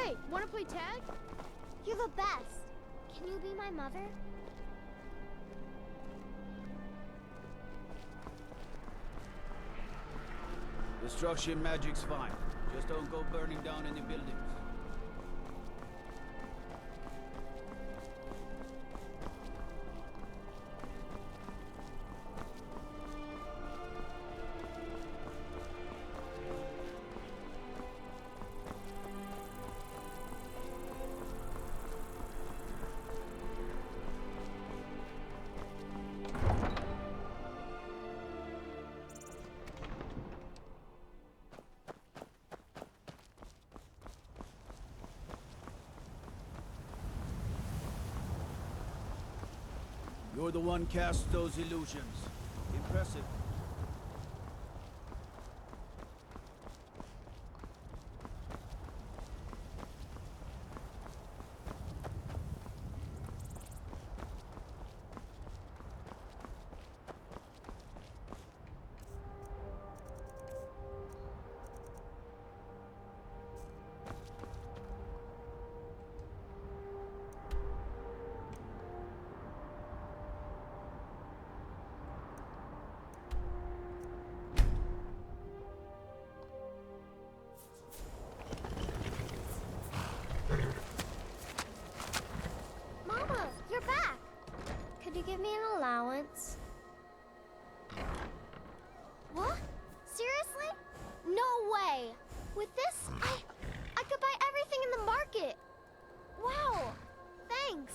Hey, wanna play tag? You're the best. Can you be my mother? Destruction magic's fine. Just don't go burning down any buildings. You're the one cast those illusions. Impressive. Mama, you're back. Could you give me an allowance? What? Seriously? No way. With this, I could buy everything in the market. Wow. Thanks.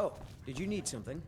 Oh, did you need something?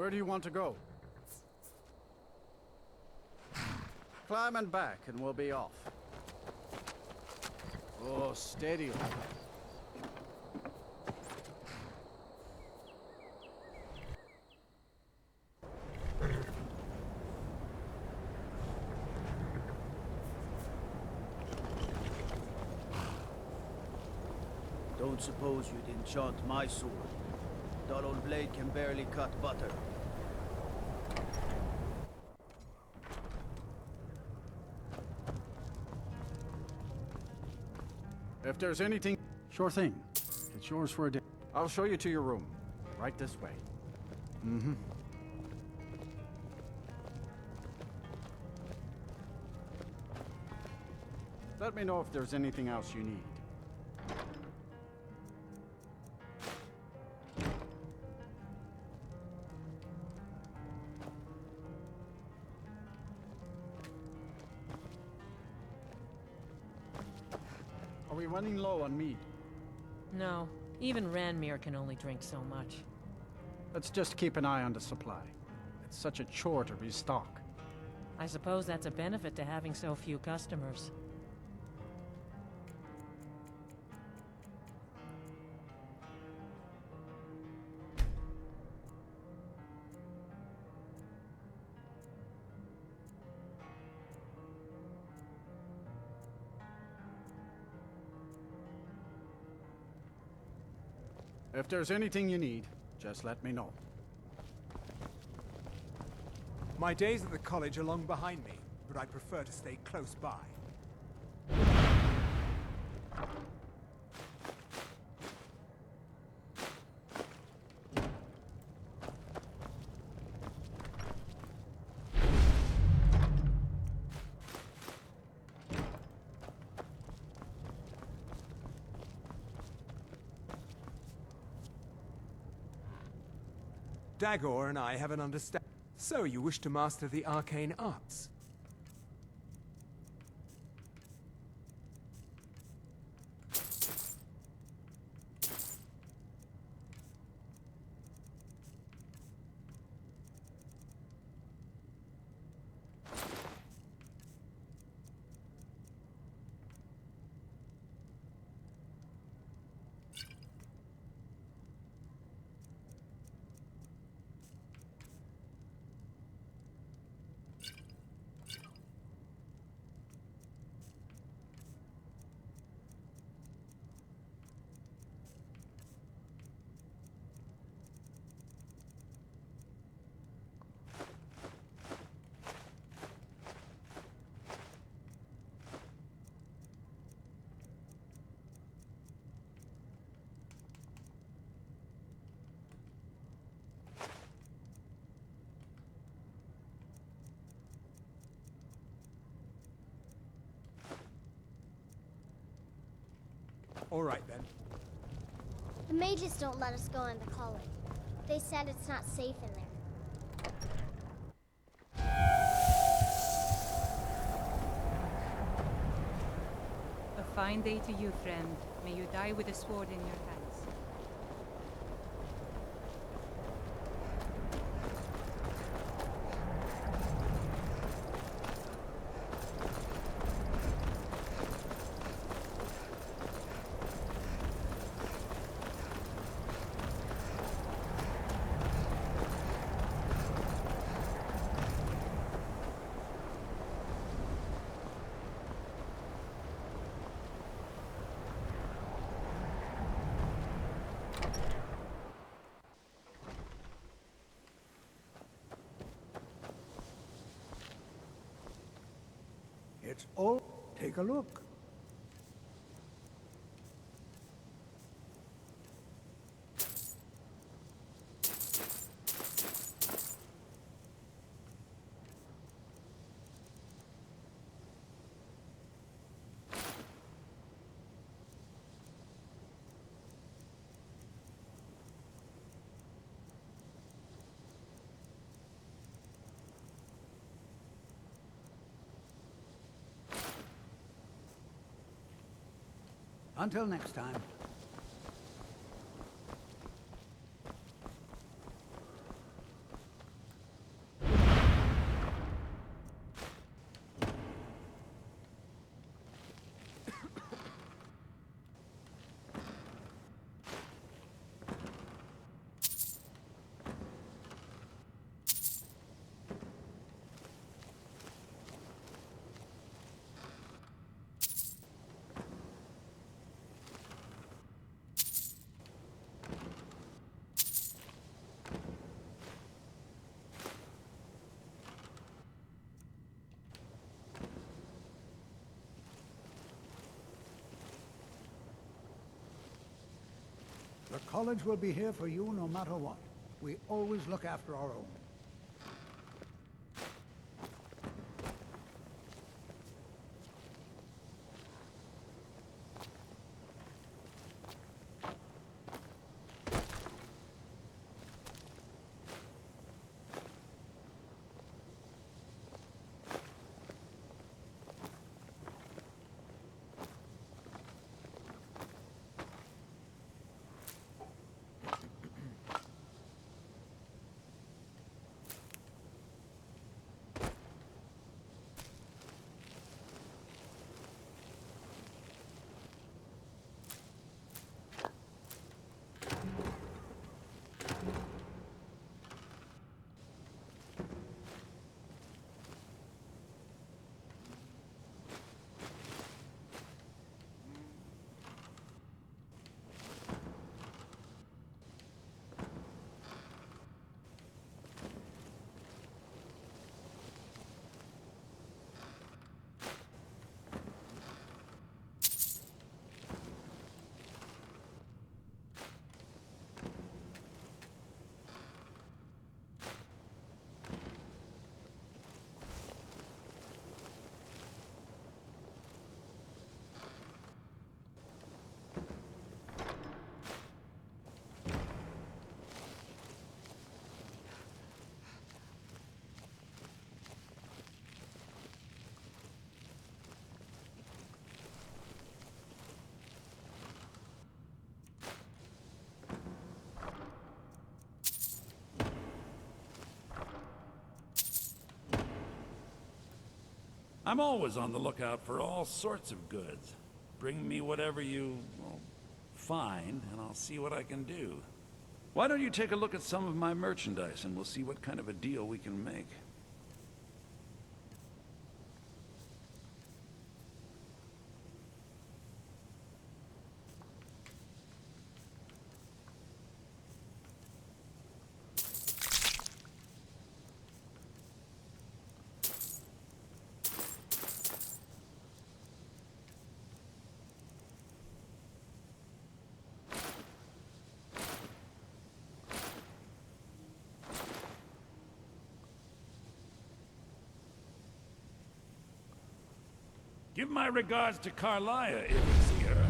Where do you want to go? Climb and back, and we'll be off. Oh, steady. Don't suppose you'd enchant my sword. That old blade can barely cut butter. If there's anything... Sure thing. It's yours for a day. I'll show you to your room. Right this way. Mm-hmm. Let me know if there's anything else you need. Are we running low on meat? No, even Ranmir can only drink so much. Let's just keep an eye on the supply. It's such a chore to restock. I suppose that's a benefit to having so few customers. If there's anything you need, just let me know. My days at the college are long behind me, but I prefer to stay close by. Dagor and I have an understanding. So you wish to master the arcane arts? All right, then. The mages don't let us go into college. They said it's not safe in there. A fine day to you, friend. May you die with a sword in your hands. It's all. Take a look. Until next time. The college will be here for you no matter what. We always look after our own. I'm always on the lookout for all sorts of goods. Bring me whatever you, well, find, and I'll see what I can do. Why don't you take a look at some of my merchandise, and we'll see what kind of a deal we can make. Give my regards to Carlia if you see her.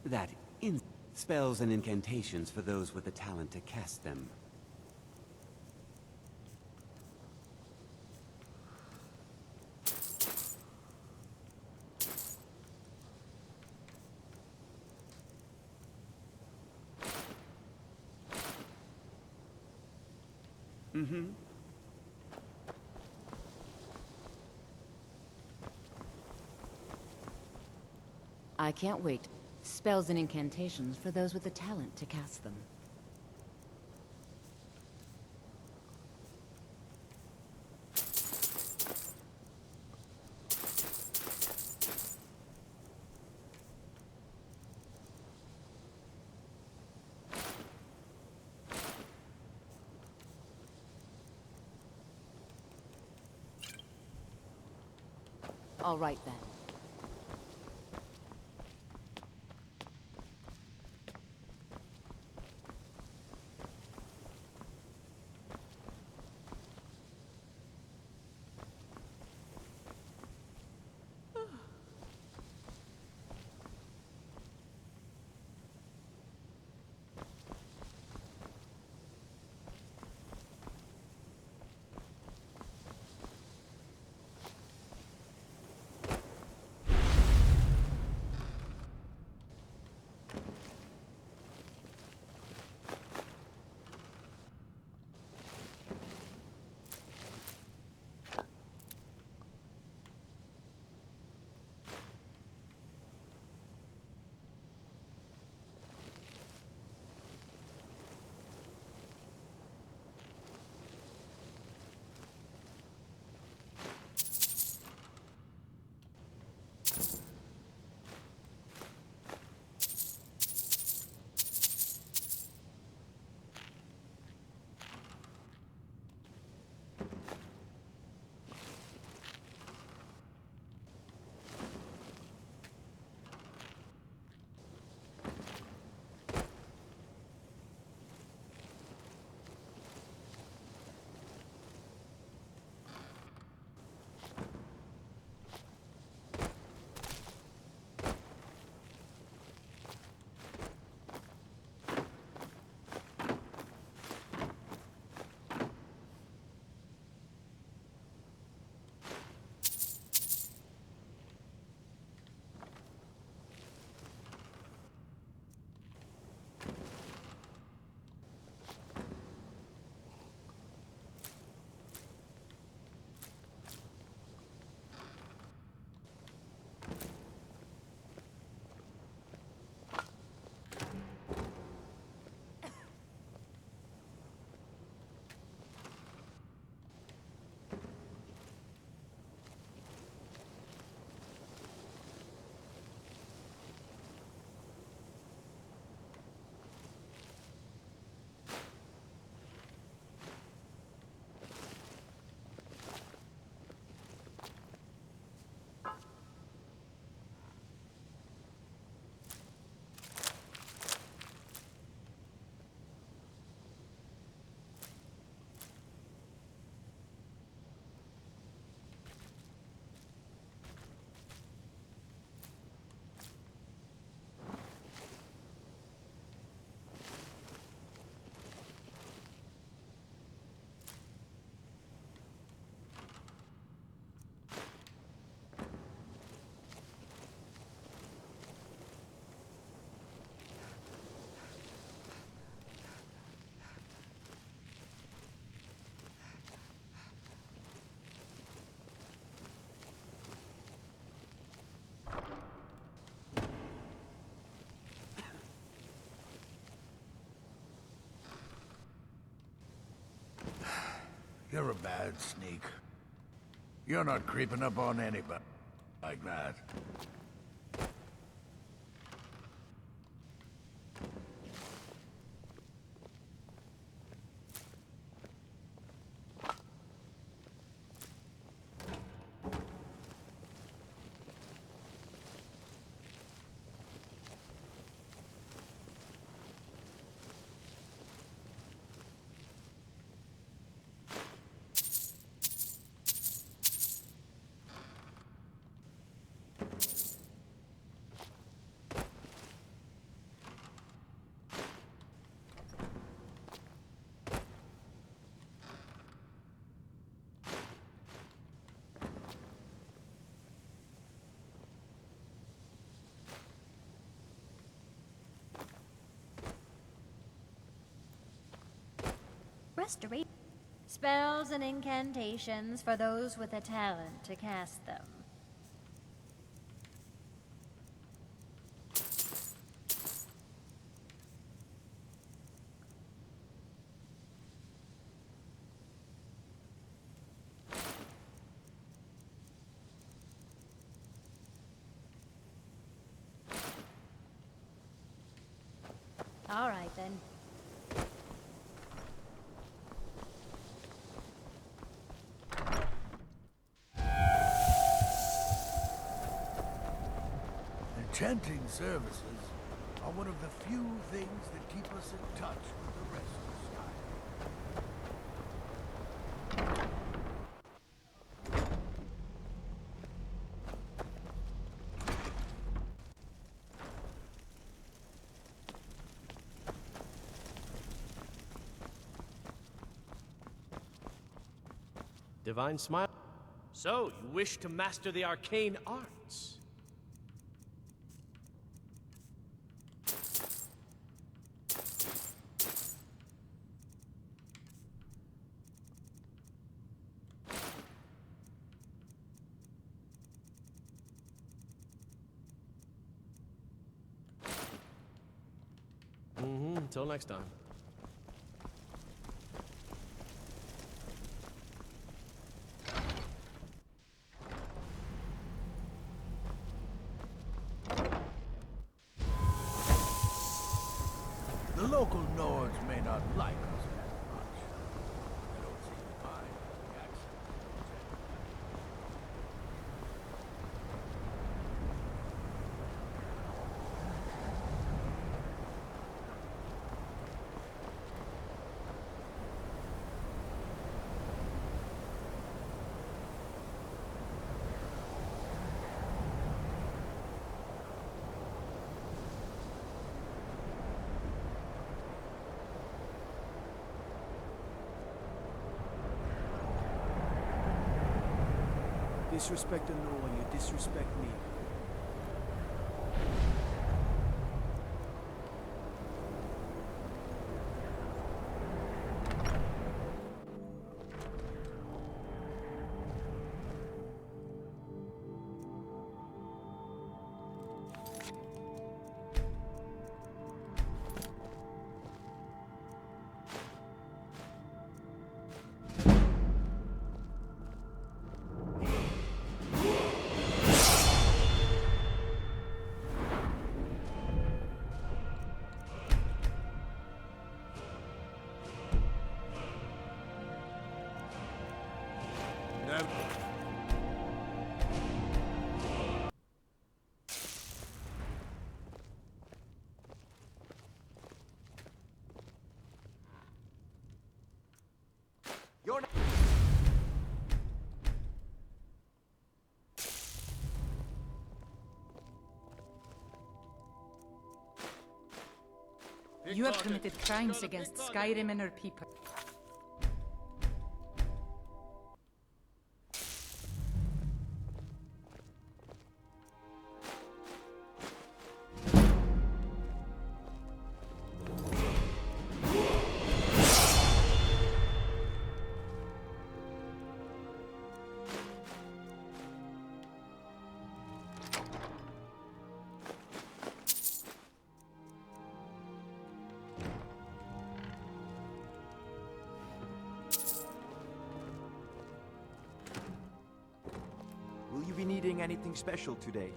That spells and incantations for those with the talent to cast them. Mm-hmm. I can't wait. Spells and incantations for those with the talent to cast them. All right then. You're a bad sneak. You're not creeping up on anybody like that. Restoration. Spells and incantations for those with a talent to cast them. All right, then. Enchanting services are one of the few things that keep us in touch with the rest of Skyrim. Divine smile. So, you wish to master the arcane arts? Until next time. The local Nords may not like us that much. They don't seem to mind the accent. Disrespect no one, you disrespect me. You have committed crimes against Skyrim and her people. Will you be needing anything special today?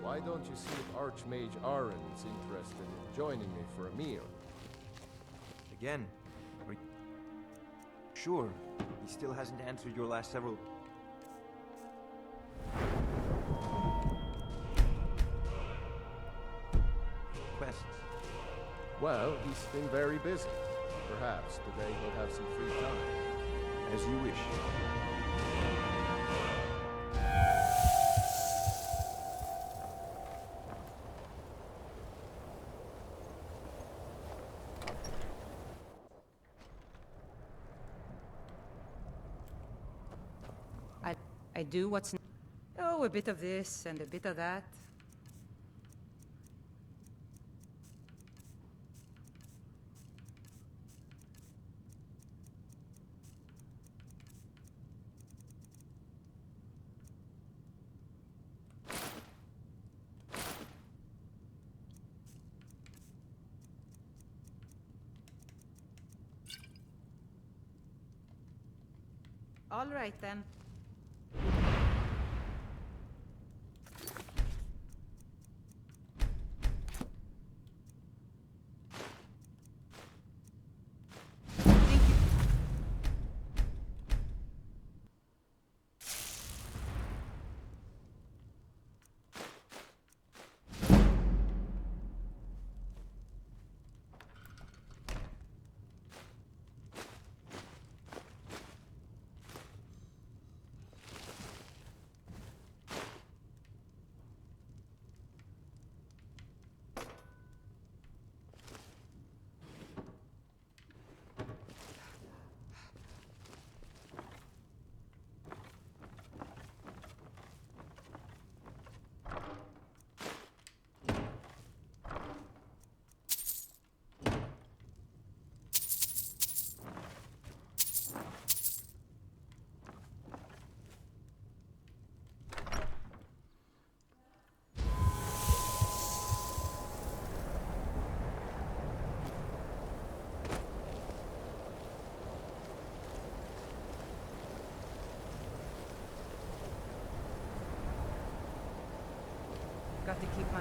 Why don't you see if Archmage Aaron is interested in joining me for a meal? Again? Are you sure? He still hasn't answered your last several quests. Well, he's been very busy. Perhaps today he'll have some free time. As you wish. I do what's... Oh, a bit of this and a bit of that. All right, then.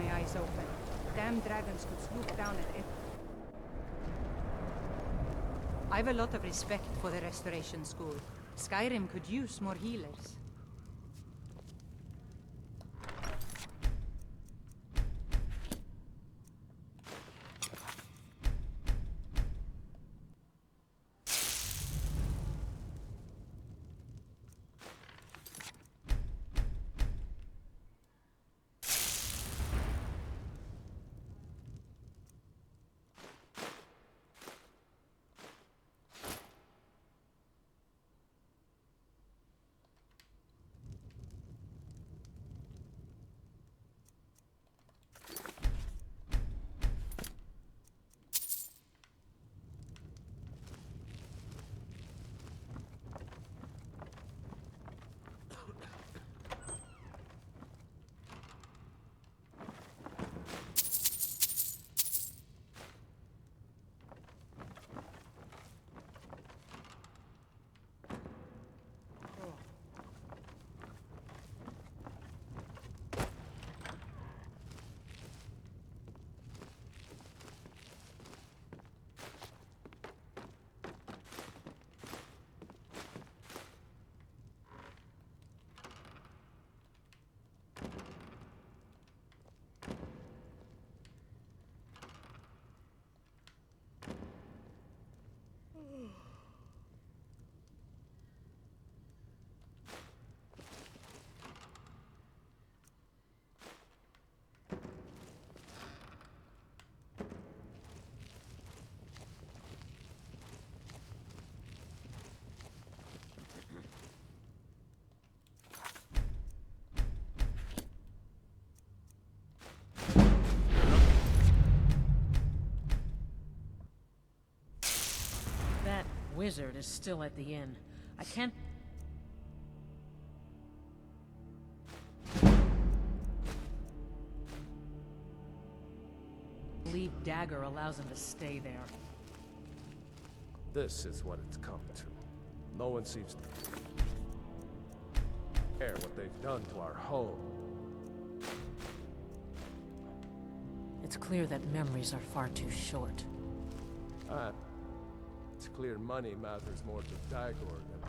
my eyes open. Damn dragons could swoop down at it. I've a lot of respect for the Restoration School. Skyrim could use more healers. That wizard is still at the inn. I can't... believe Dagger allows him to stay there. This is what it's come to. No one seems to care what they've done to our home. It's clear that memories are far too short. It's clear money matters more to Dagor than...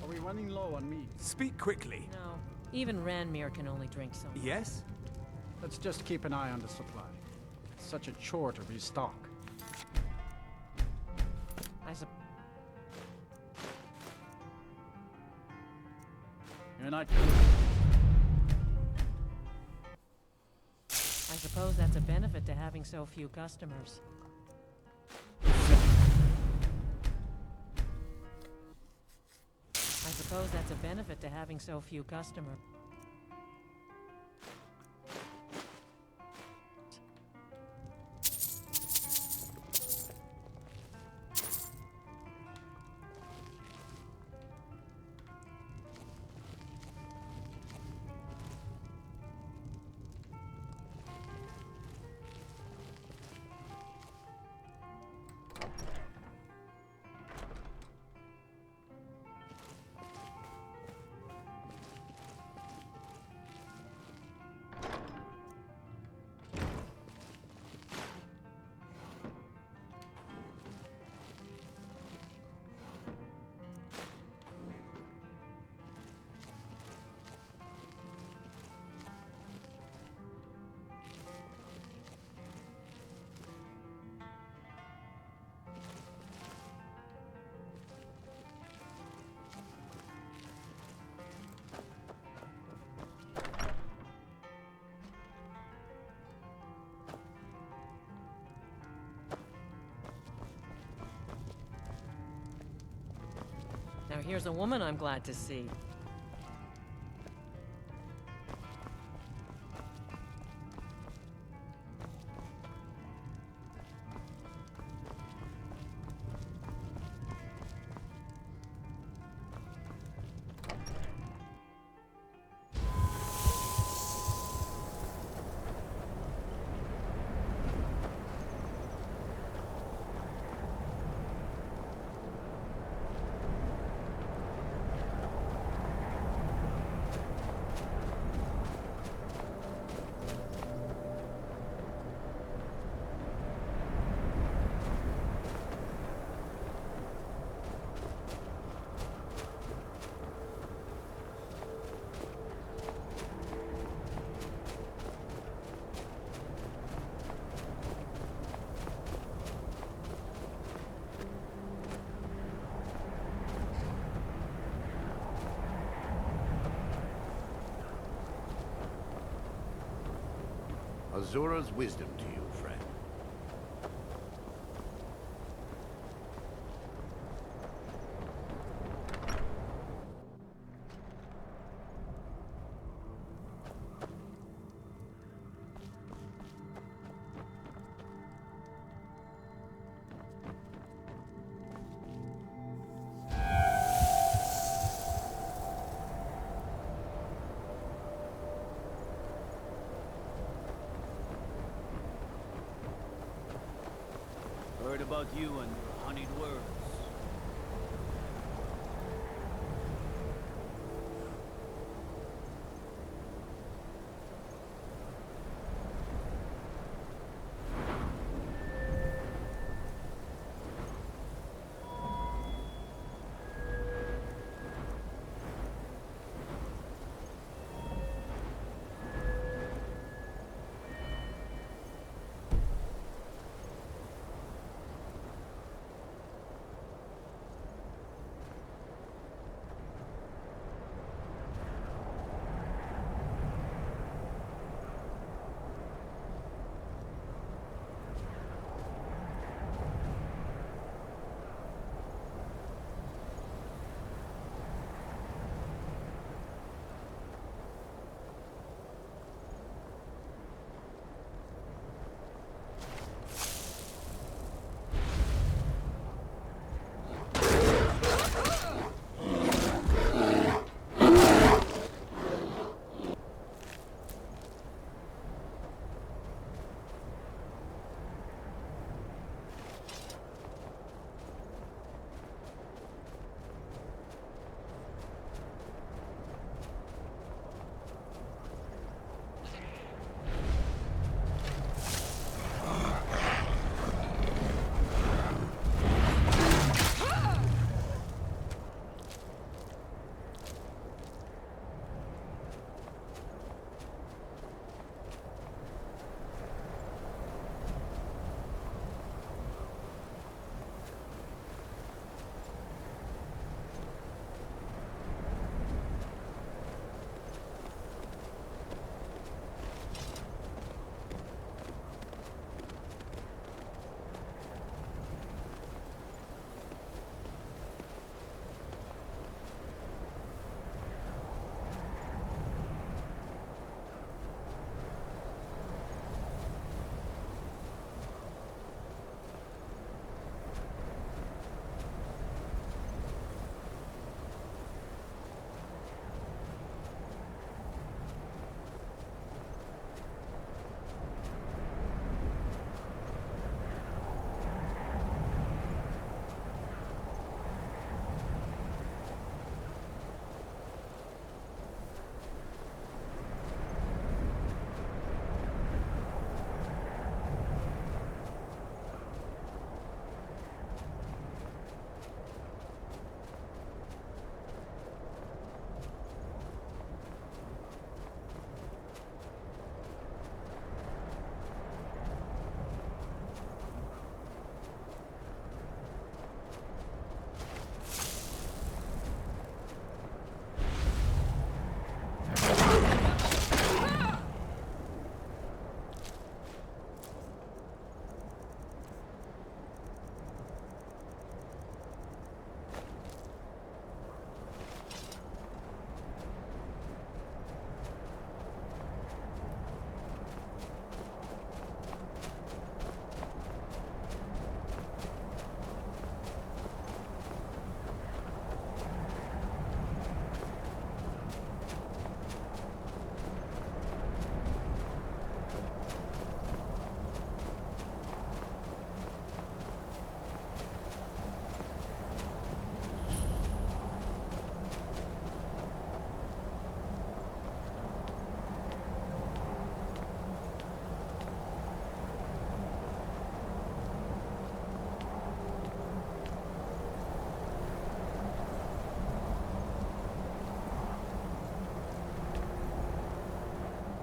Are we running low on meat? Speak quickly. No, even Ranmir can only drink so much. Yes? Let's just keep an eye on the supply. It's such a chore to restock. And I suppose that's a benefit to having so few customers. I suppose that's a benefit to having so few customers. Here's a woman I'm glad to see. Azura's wisdom to you, friend. Heard about you and your honeyed words.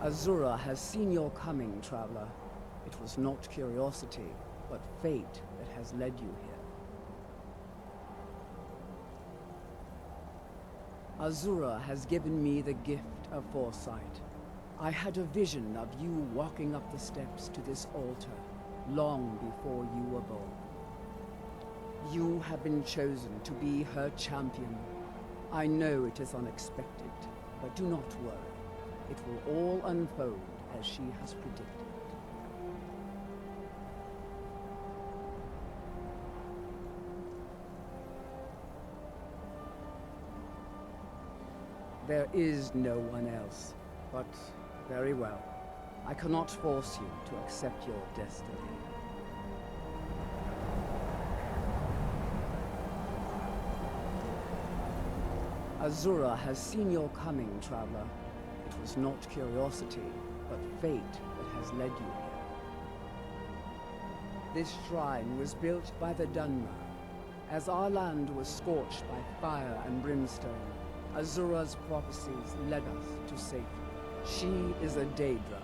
Azura has seen your coming, traveler. It was not curiosity, but fate that has led you here. Azura has given me the gift of foresight. I had a vision of you walking up the steps to this altar, long before you were born. You have been chosen to be her champion. I know it is unexpected, but do not worry. It will all unfold as she has predicted. There is no one else, but very well. I cannot force you to accept your destiny. Azura has seen your coming, traveler. It was not curiosity, but fate that has led you here. This shrine was built by the Dunmer. As our land was scorched by fire and brimstone, Azura's prophecies led us to safety. She is a Daedra,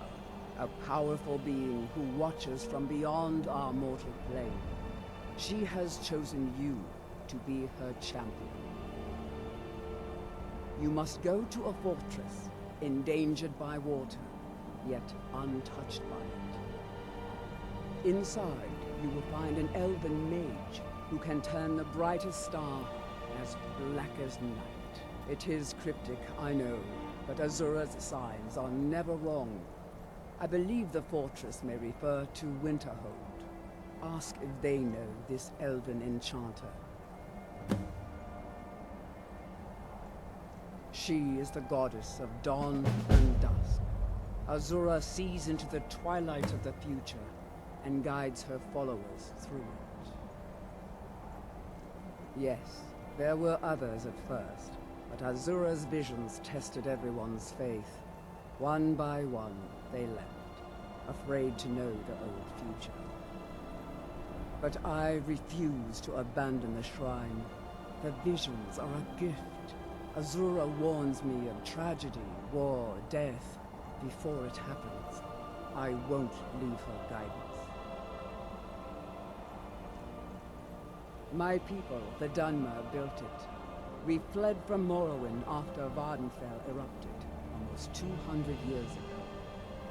a powerful being who watches from beyond our mortal plane. She has chosen you to be her champion. You must go to a fortress, endangered by water, yet untouched by it. Inside, you will find an elven mage who can turn the brightest star as black as night. It is cryptic, I know, but Azura's signs are never wrong. I believe the fortress may refer to Winterhold. Ask if they know this elven enchanter. She is the goddess of dawn and dusk. Azura sees into the twilight of the future and guides her followers through it. Yes, there were others at first, but Azura's visions tested everyone's faith. One by one, they left, afraid to know the old future. But I refuse to abandon the shrine. The visions are a gift. Azura warns me of tragedy, war, death. Before it happens, I won't leave her guidance. My people, the Dunmer, built it. We fled from Morrowind after Vardenfell erupted, almost 200 years ago.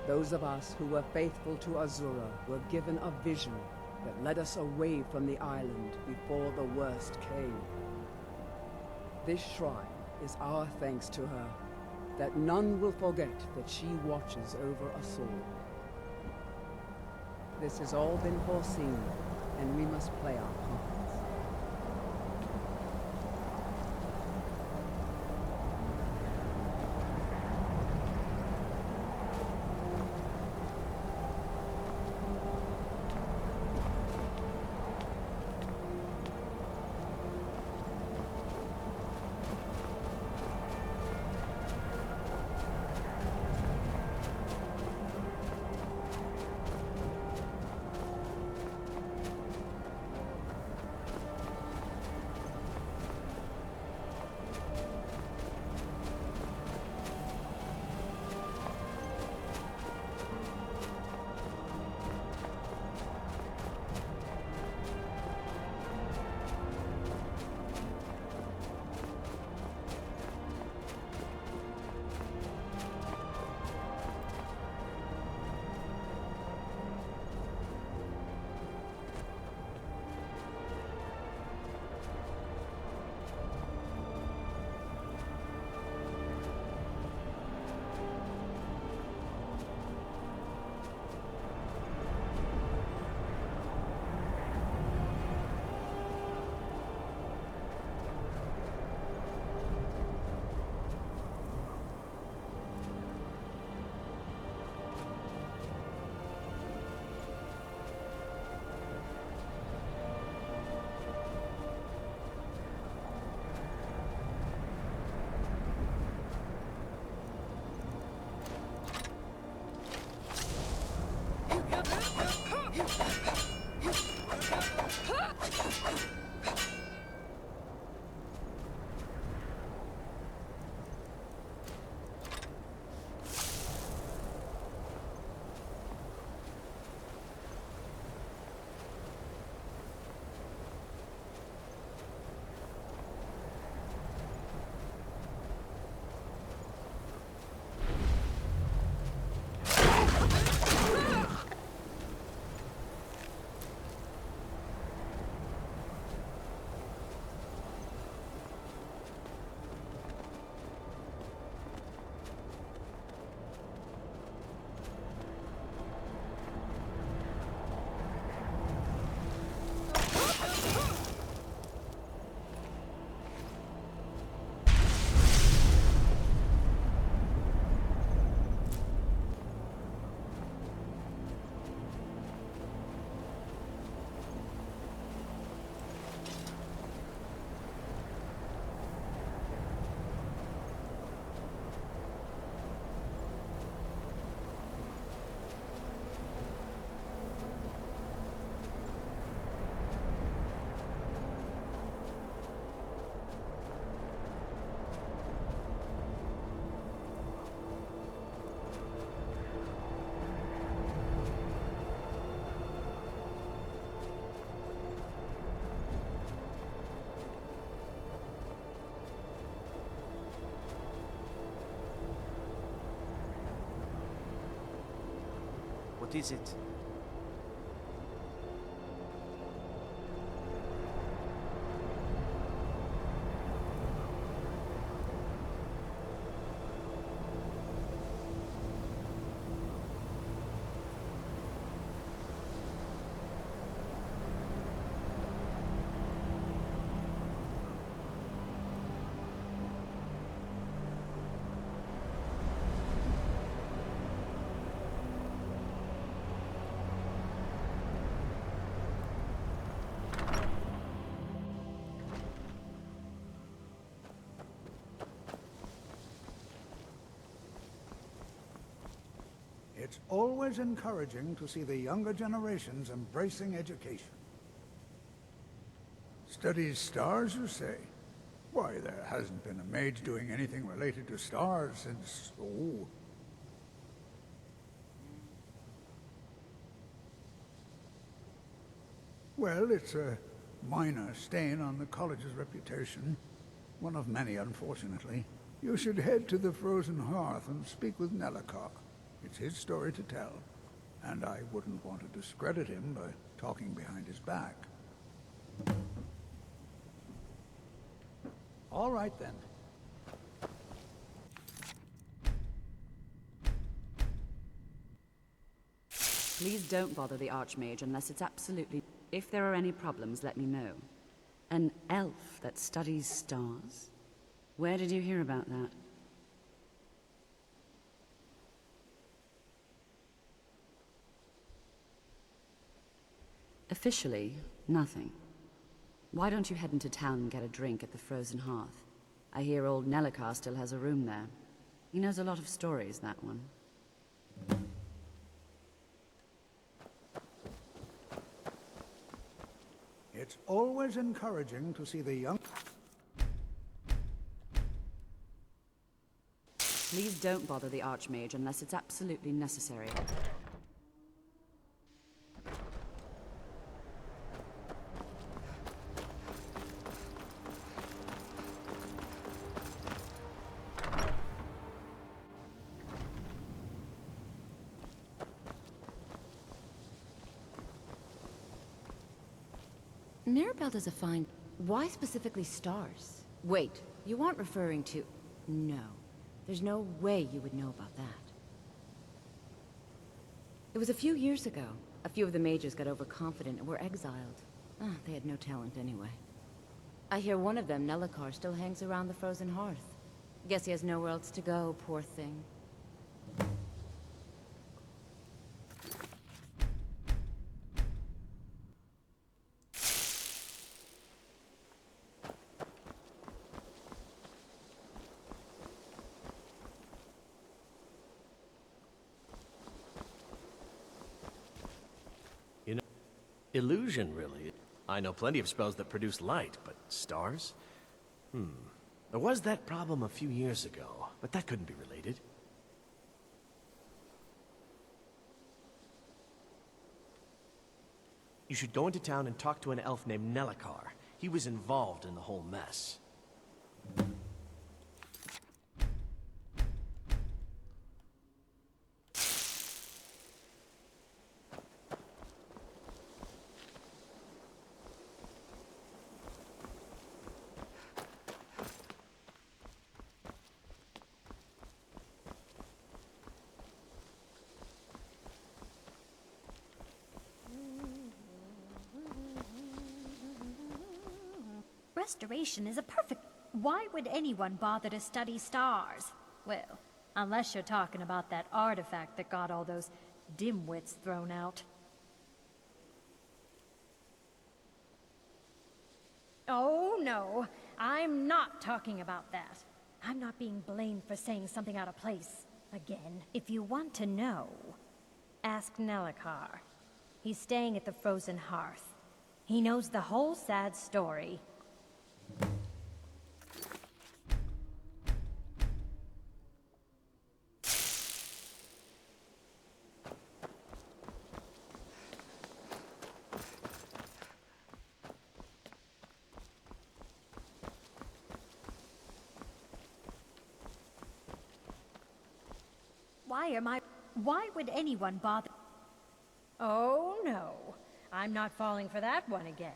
Those of us who were faithful to Azura were given a vision that led us away from the island before the worst came. This shrine is our thanks to her, that none will forget that she watches over us all. This has all been foreseen, and we must play our parts. What is it? It's always encouraging to see the younger generations embracing education. Studies stars, you say? Why, there hasn't been a mage doing anything related to stars since... oh... Well, it's a minor stain on the college's reputation. One of many, unfortunately. You should head to the Frozen Hearth and speak with Nellicar. It's his story to tell, and I wouldn't want to discredit him by talking behind his back. All right, then. Please don't bother the Archmage unless it's absolutely... If there are any problems, let me know. An elf that studies stars? Where did you hear about that? Officially, nothing. Why don't you head into town and get a drink at the Frozen Hearth? I hear old Nellicar still has a room there. He knows a lot of stories, that one. It's always encouraging to see the young... Please don't bother the Archmage unless it's absolutely necessary. Mirabelle does a fine... Why specifically stars? Wait, you aren't referring to... No. There's no way you would know about that. It was a few years ago. A few of the mages got overconfident and were exiled. They had no talent anyway. I hear one of them, Nellicar, still hangs around the Frozen Hearth. Guess he has nowhere else to go, poor thing. Illusion, really. I know plenty of spells that produce light, but stars? There was that problem a few years ago, but that couldn't be related. You should go into town and talk to an elf named Nellicar. He was involved in the whole mess. Restoration is a perfect... Why would anyone bother to study stars? Well, unless you're talking about that artifact that got all those dimwits thrown out. Oh, no. I'm not talking about that. I'm not being blamed for saying something out of place. Again, if you want to know, ask Nellicar. He's staying at the Frozen Hearth. He knows the whole sad story. Why would anyone bother? Oh, no. I'm not falling for that one again.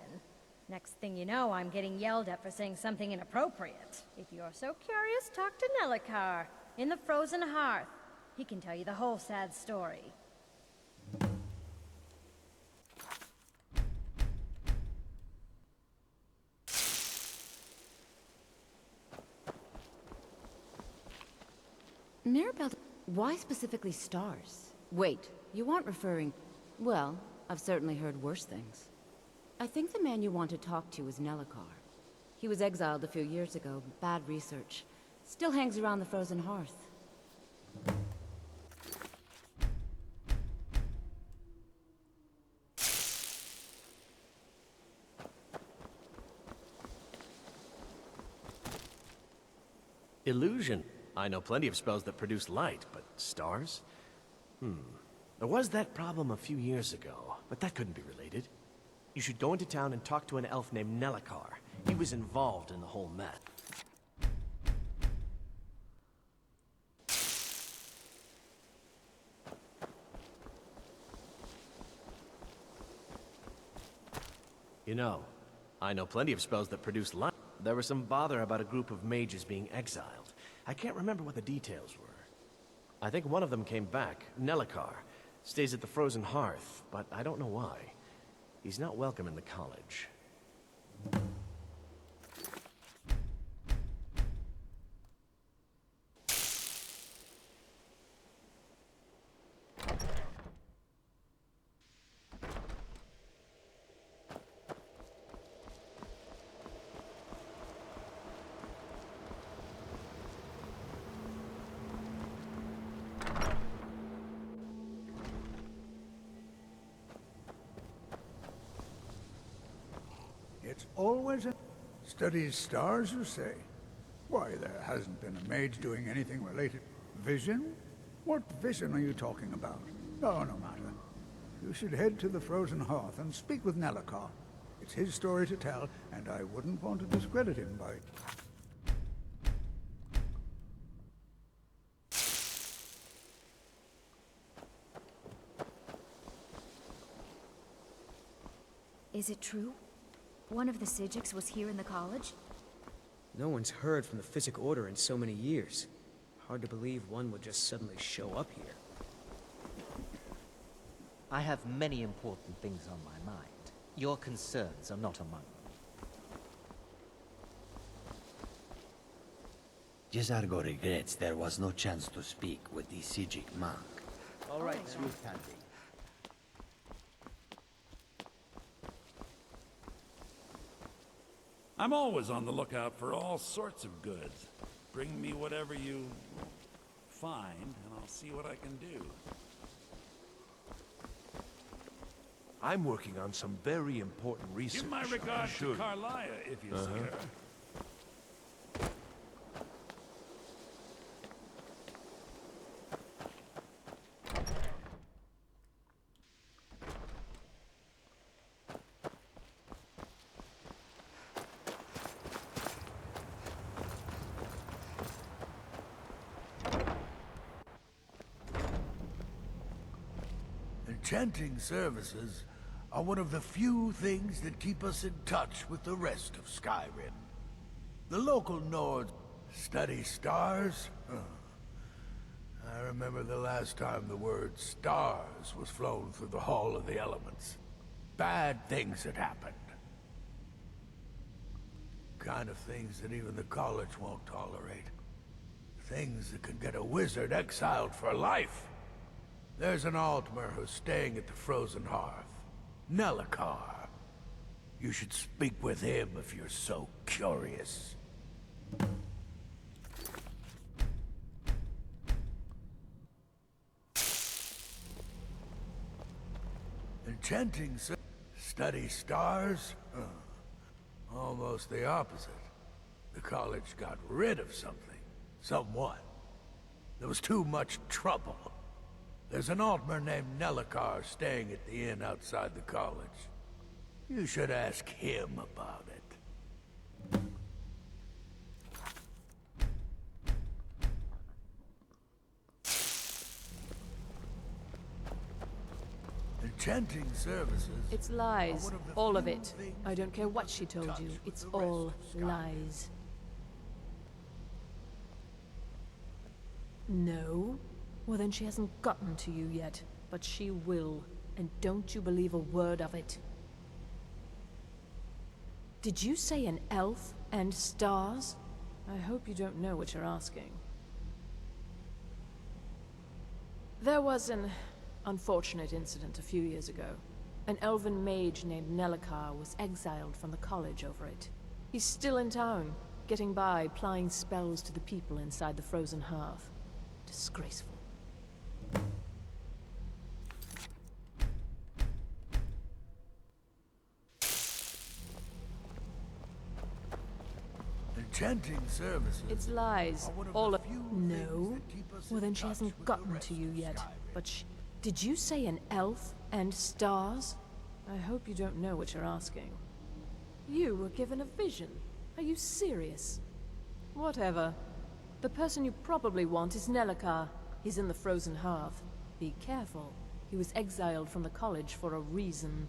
Next thing you know, I'm getting yelled at for saying something inappropriate. If you're so curious, talk to Nelicar in the Frozen Hearth. He can tell you the whole sad story. Mirabelle, why specifically stars? Wait, you aren't referring... Well, I've certainly heard worse things. I think the man you want to talk to is Nelicar. He was exiled a few years ago, bad research. Still hangs around the Frozen Hearth. Illusion. I know plenty of spells that produce light, but stars? There was that problem a few years ago, but that couldn't be related. You should go into town and talk to an elf named Nelicar. He was involved in the whole mess. You know, I know plenty of spells that produce light. There was some bother about a group of mages being exiled. I can't remember what the details were. I think one of them came back, Nelicar. Stays at the Frozen Hearth, but I don't know why. He's not welcome in the college. It's always a... Studies stars, you say? Why, there hasn't been a mage doing anything related. Vision? What vision are you talking about? Oh, no matter. You should head to the Frozen Hearth and speak with Nelicar. It's his story to tell, and I wouldn't want to discredit him by... Is it true? One of the Psijics was here in the college? No one's heard from the Physic Order in so many years. Hard to believe one would just suddenly show up here. I have many important things on my mind. Your concerns are not among them. Jesargo regrets there was no chance to speak with the Psijic monk. All right, Smooth handling. I'm always on the lookout for all sorts of goods. Bring me whatever you find, and I'll see what I can do. I'm working on some very important research. Give my regards to Carlia if you see her. Enchanting services are one of the few things that keep us in touch with the rest of Skyrim. The local Nords study stars. I remember the last time the word stars was flown through the Hall of the Elements. Bad things had happened. Kind of things that even the college won't tolerate. Things that can get a wizard exiled for life. There's an Altmer who's staying at the Frozen Hearth. Nelicar. You should speak with him if you're so curious. Enchanting study stars? Almost the opposite. The college got rid of something. Someone. There was too much trouble. There's an Altmer named Nelicar staying at the inn outside the college. You should ask him about it. Enchanting services. It's lies. All of it. I don't care what she told you. It's all lies. No? Well, then she hasn't gotten to you yet. But she will. And don't you believe a word of it. Did you say an elf and stars? I hope you don't know what you're asking. There was an unfortunate incident a few years ago. An elven mage named Nelicar was exiled from the college over it. He's still in town, getting by, applying spells to the people inside the frozen hearth. Disgraceful. Enchanting services. It's lies. All of you. No? Well, then she hasn't gotten to you yet. But did you say an elf and stars? I hope you don't know what you're asking. You were given a vision. Are you serious? Whatever. The person you probably want is Nelicar. He's in the frozen hearth. Be careful. He was exiled from the college for a reason.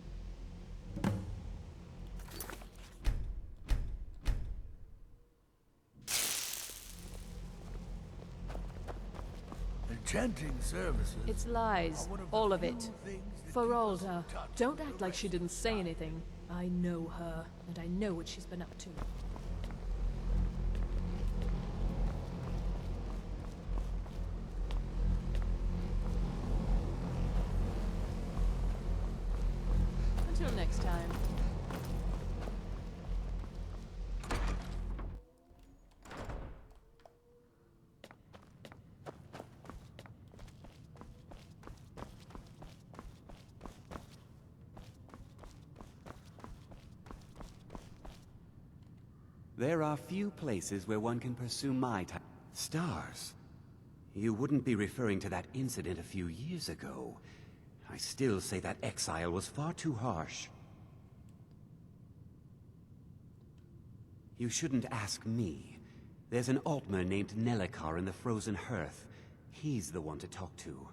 Enchanting services. It's lies. All of it. Feralda, don't act like she didn't say anything. I know her, and I know what she's been up to. Until next time. There are few places where one can pursue my type. Stars? You wouldn't be referring to that incident a few years ago. I still say that exile was far too harsh. You shouldn't ask me. There's an Altmer named Nelicar in the Frozen Hearth. He's the one to talk to.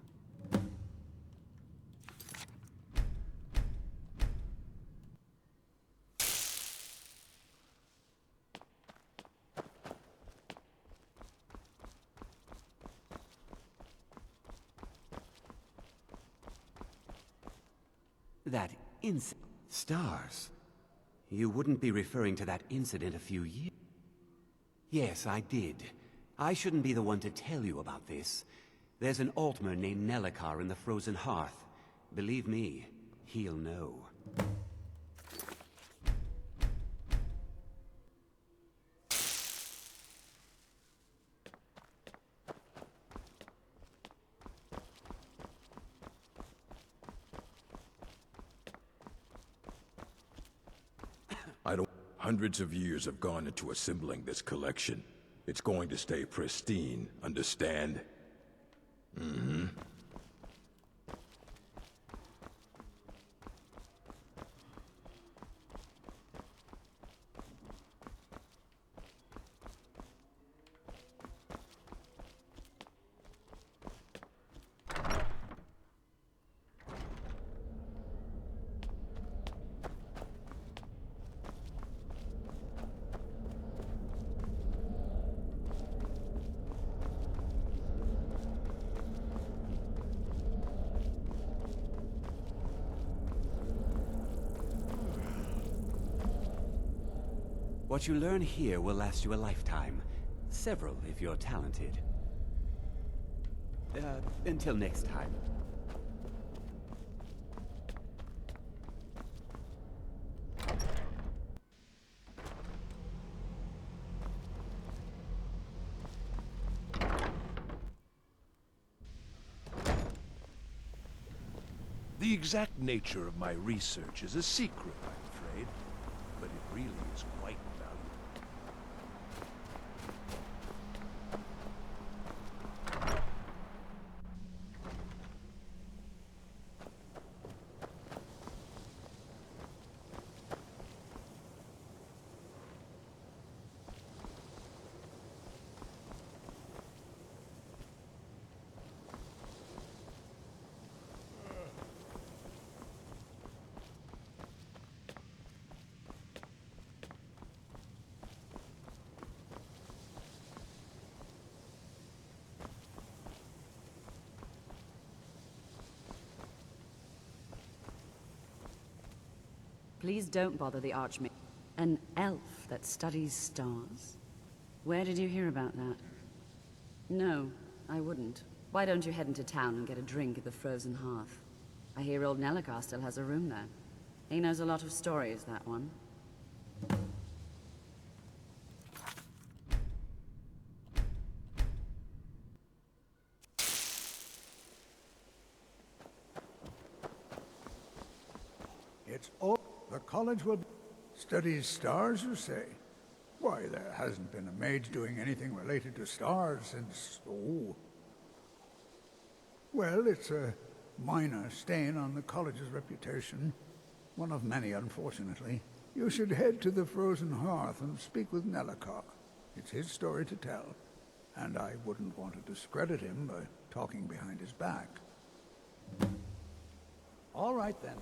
That Stars? You wouldn't be referring to that incident a few years... Yes, I did. I shouldn't be the one to tell you about this. There's an Altmer named Nelicar in the Frozen Hearth. Believe me, he'll know. Hundreds of years have gone into assembling this collection. It's going to stay pristine, understand? Mm-hmm. What you learn here will last you a lifetime. Several, if you're talented. Until next time. The exact nature of my research is a secret, I'm afraid. But it really is quite valuable. Please don't bother the Archmage. An elf that studies stars? Where did you hear about that? No, I wouldn't. Why don't you head into town and get a drink at the Frozen Hearth? I hear old Nelicar still has a room there. He knows a lot of stories, that one. It's all the college will study stars, you say? Why, there hasn't been a mage doing anything related to stars since... oh. Well, it's a minor stain on the college's reputation. One of many, unfortunately. You should head to the Frozen Hearth and speak with Nelicar. It's his story to tell, and I wouldn't want to discredit him by talking behind his back. All right, then.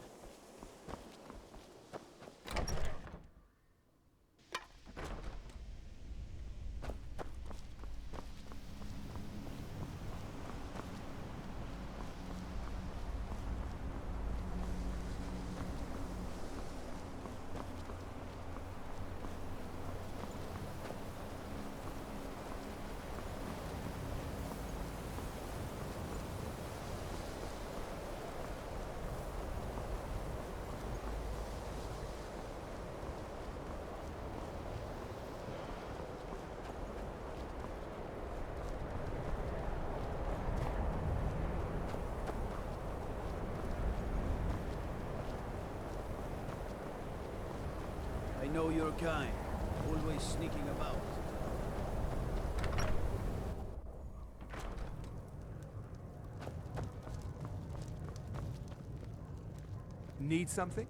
I know your kind. Always sneaking about. Need something?